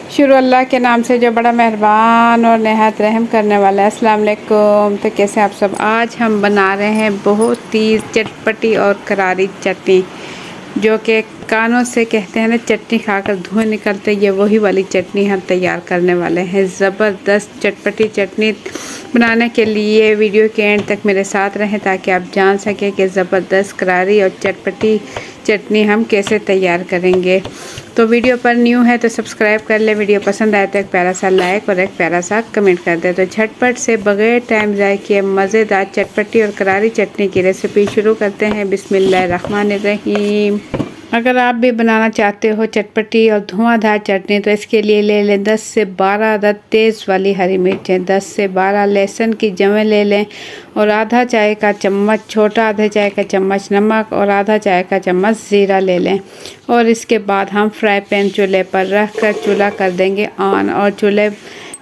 शुरू अल्लाह के नाम से जो बड़ा मेहरबान और नहायत रहम करने वाला है। अस्सलाम वालेकुम। तो कैसे आप सब। आज हम बना रहे हैं बहुत ही चटपटी और करारी चटनी, जो कि कानों से कहते हैं ना, चटनी खाकर धुएं निकलते, ये वही वाली चटनी हम तैयार करने वाले हैं। ज़बरदस्त चटपटी चटनी बनाने के लिए वीडियो के एंड तक मेरे साथ रहें ताकि आप जान सकें कि ज़बरदस्त करारी और चटपटी चटनी हम कैसे तैयार करेंगे। तो वीडियो पर न्यू है तो सब्सक्राइब कर ले, वीडियो पसंद आए तो एक प्यारा सा लाइक और एक प्यारा सा कमेंट कर दे। तो झटपट से बगैर टाइम ज़ाय किए मज़ेदार चटपटी और करारी चटनी की रेसिपी शुरू करते हैं। बिस्मिल्लाहिर्रहमानिर्रहीम। अगर आप भी बनाना चाहते हो चटपटी और धुआंधार चटनी तो इसके लिए ले लें 10 से 12 अदद तेज़ वाली हरी मिर्चें, 10 से 12 लहसुन की जवें ले लें और आधा चाय का चम्मच छोटा आधा चाय का चम्मच नमक और आधा चाय का चम्मच ज़ीरा ले लें। और इसके बाद हम फ्राई पैन चूल्हे पर रख कर चूल्हा कर देंगे ऑन और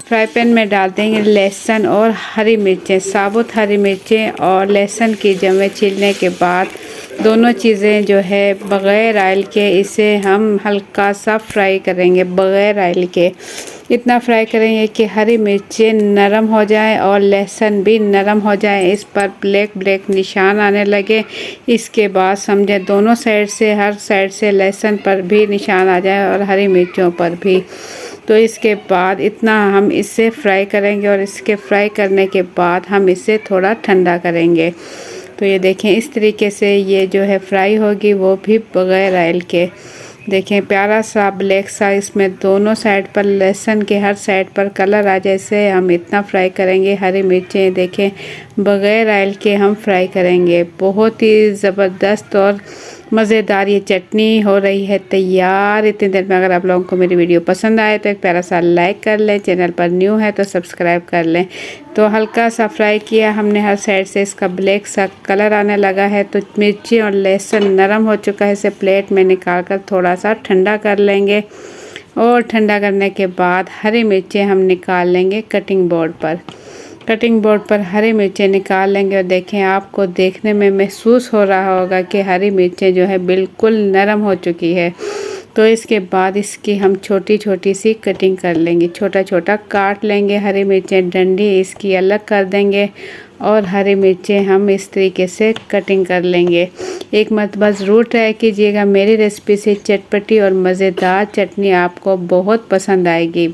फ्राई पैन में डाल देंगे लहसुन और हरी मिर्चें, साबुत हरी मिर्चें और लहसुन की जवें छीलने के बाद दोनों चीज़ें जो है बग़ैर ऑयल के इसे हम हल्का सा फ्राई करेंगे। बग़ैर ऑयल के इतना फ्राई करेंगे कि हरी मिर्चें नरम हो जाए और लहसुन भी नरम हो जाए, इस पर ब्लैक ब्लैक निशान आने लगे। इसके बाद समझें दोनों साइड से, हर साइड से लहसुन पर भी निशान आ जाए और हरी मिर्चों पर भी। तो इसके बाद इतना हम इसे फ्राई करेंगे और इसके फ्राई करने के बाद हम इसे थोड़ा ठंडा करेंगे। तो ये देखें इस तरीके से ये जो है फ्राई होगी, वो भी बग़ैर ऑयल के। देखें प्यारा सा ब्लैक सा इसमें दोनों साइड पर लहसुन के हर साइड पर कलर आ जैसे हम इतना फ्राई करेंगे। हरी मिर्चें देखें बग़ैर ऑयल के हम फ्राई करेंगे। बहुत ही ज़बरदस्त और मज़ेदार ये चटनी हो रही है तैयार। इतनी देर में अगर आप लोगों को मेरी वीडियो पसंद आए तो एक प्यारा सा लाइक कर लें, चैनल पर न्यू है तो सब्सक्राइब कर लें। तो हल्का सा फ्राई किया हमने हर साइड से, इसका ब्लैक सा कलर आने लगा है तो मिर्ची और लहसुन नरम हो चुका है। इसे प्लेट में निकाल कर थोड़ा सा ठंडा कर लेंगे और ठंडा करने के बाद हरी मिर्चें हम निकाल लेंगे कटिंग बोर्ड पर। कटिंग बोर्ड पर हरी मिर्चें निकाल लेंगे और देखें आपको देखने में महसूस हो रहा होगा कि हरी मिर्चें जो है बिल्कुल नरम हो चुकी है। तो इसके बाद इसकी हम छोटी छोटी सी कटिंग कर लेंगे, छोटा छोटा काट लेंगे। हरी मिर्चें डंडी इसकी अलग कर देंगे और हरी मिर्चें हम इस तरीके से कटिंग कर लेंगे। एक मरतबा ज़रूर ट्राई कीजिएगा मेरी रेसिपी से चटपटी और मज़ेदार चटनी आपको बहुत पसंद आएगी।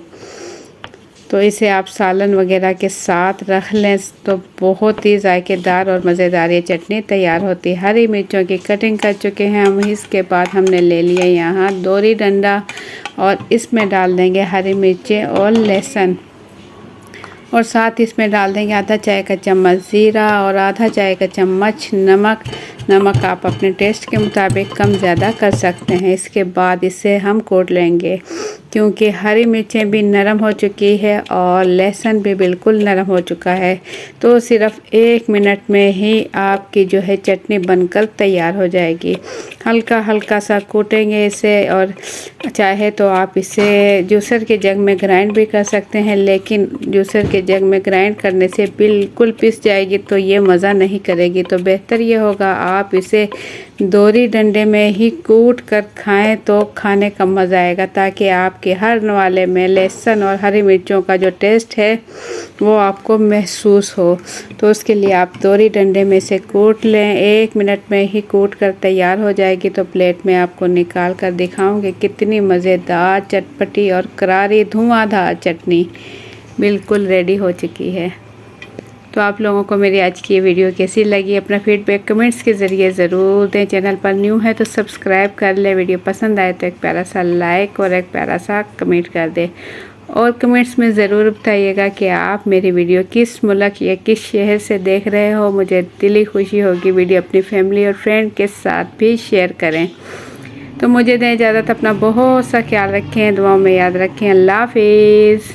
तो इसे आप सालन वगैरह के साथ रख लें तो बहुत ही जायकेदार और मज़ेदार ये चटनी तैयार होती है। हरी मिर्चों की कटिंग कर चुके हैं हम। इसके बाद हमने ले लिया यहाँ दोरी डंडा और इसमें डाल देंगे हरी मिर्चें और लहसुन और साथ इसमें डाल देंगे आधा चाय का चम्मच ज़ीरा और आधा चाय का चम्मच नमक। नमक आप अपने टेस्ट के मुताबिक कम ज़्यादा कर सकते हैं। इसके बाद इसे हम कूट लेंगे क्योंकि हरी मिर्चें भी नरम हो चुकी है और लहसुन भी बिल्कुल नरम हो चुका है। तो सिर्फ 1 मिनट में ही आपकी जो है चटनी बनकर तैयार हो जाएगी। हल्का हल्का सा कूटेंगे इसे और चाहे तो आप इसे जूसर के जग में ग्राइंड भी कर सकते हैं, लेकिन जूसर के जग में ग्राइंड करने से बिल्कुल पिस जाएगी तो ये मज़ा नहीं करेगी। तो बेहतर ये होगा आप इसे दोरी डंडे में ही कूट कर खाएं तो खाने का मज़ा आएगा, ताकि आपके हर नवाले में लहसुन और हरी मिर्चों का जो टेस्ट है वो आपको महसूस हो। तो उसके लिए आप दोरी डंडे में से कूट लें। 1 मिनट में ही कूट कर तैयार हो जाएगी। तो प्लेट में आपको निकाल कर दिखाऊंगी कितनी मज़ेदार चटपटी और करारी धुआंधार चटनी बिल्कुल रेडी हो चुकी है। तो आप लोगों को मेरी आज की ये वीडियो कैसी लगी अपना फीडबैक कमेंट्स के ज़रिए ज़रूर दें। चैनल पर न्यू है तो सब्सक्राइब कर ले, वीडियो पसंद आए तो एक प्यारा सा लाइक और एक प्यारा सा कमेंट कर दें और कमेंट्स में ज़रूर बताइएगा कि आप मेरी वीडियो किस मुल्क या किस शहर से देख रहे हो। मुझे दिली खुशी होगी। वीडियो अपनी फैमिली और फ्रेंड के साथ भी शेयर करें। तो मुझे दें इजाज़त, अपना बहुत सा ख्याल रखें, दुआओं में याद रखें। अल्लाह हाफिज़।